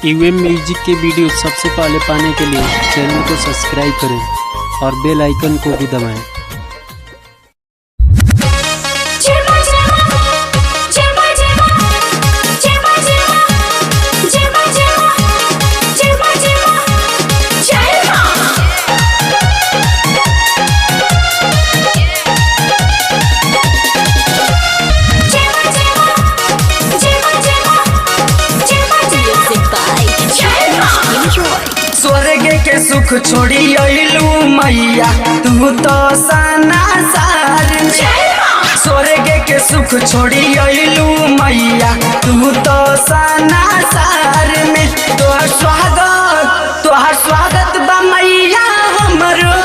UM music के video सबसे पहले पाने के लिए चैनल को सब्सक्राइब करें और बेल आइकन को भी दबाएं। स्वर्ग के सुख छोड़ी अइलू मैया तू तो सना सार में। स्वर्ग के सुख छोड़ी अइलू मैया तू तो सना सार में। तोहर स्वागत बा मैया हमरो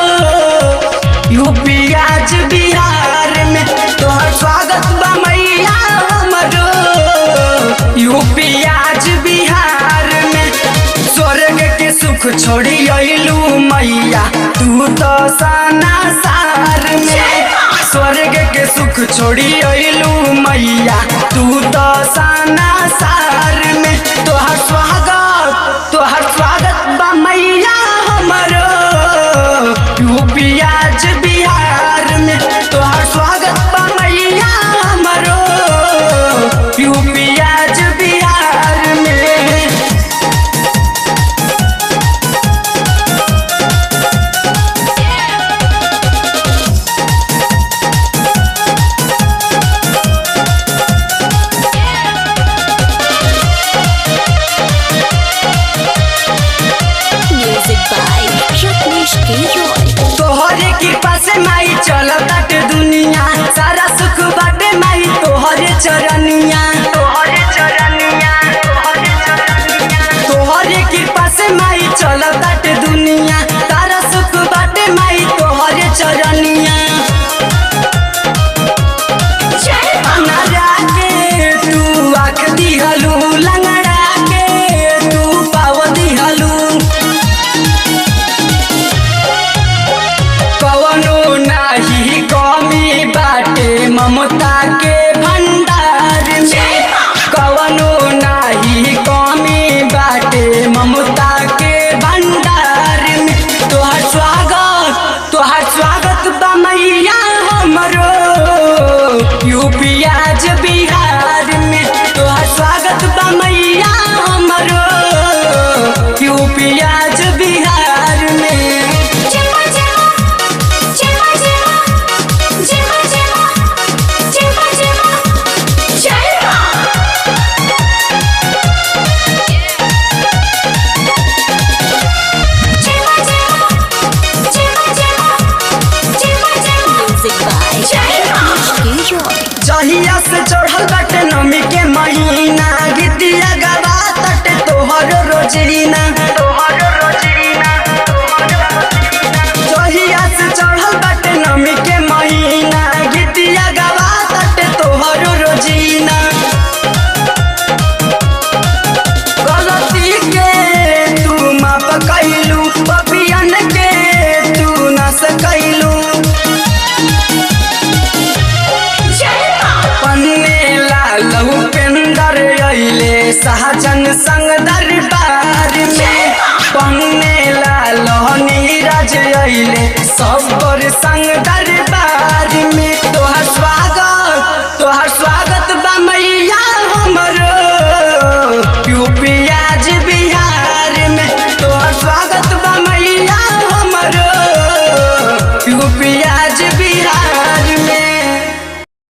यूपी आज बिहार में। तोहर स्वागत बा मैया हमरो यूपी आज बिहार में। स्वर्ग के सुख छोड़ी अइलू मैया तू तो सना सार में। स्वर्ग के सुख छोड़ी अइलू मैया तू तो सना सार में। तोहर स्वागत बा मैया हमरो यूपी आज बिहार में। तोहर स्वागत बा मैया हमरो यूपी आज बिहार में। तोहरे कृपा से माई चलत दुनिया, सारा सुख बाटे माई तोहरे चरनिया। तोहरे कृपा से माई चलत दुनिया, सारा सुख बाटे माई तोहरे चरनिया। अनरा के तू आँख दिहलू, लंगड़ा के तू पाव दिहलू। कवनो नाही कमी बाटे ममता के भंडार में। कवनो नाही कमी बाटे ममता के भंडार में। तोहर स्वागत बा मैया हमरो यूपी आज बिहार में। तोहर स्वागत बा मैया हमरो यूपी आज बिहार में। जहिया से चढ़ल बाटे नमी के महीना, गीतिया गवा तटे तोहर रोजीना। जहिया से चढ़ल बाटे नमी के महीना, गीतिया गवा तटे तोहर रोजीना। गलती के तू माफ कैलू, पपियन के तू नाश कैलू। सहजन संग दरबार में पन्ने लाल नीरज अइले सबर संग दरबार में। तोहर स्वागत बा मैया हमरो यूपी आज बिहार में। तोहर स्वागत बा मैया हमरो यूपी आज बिहार में।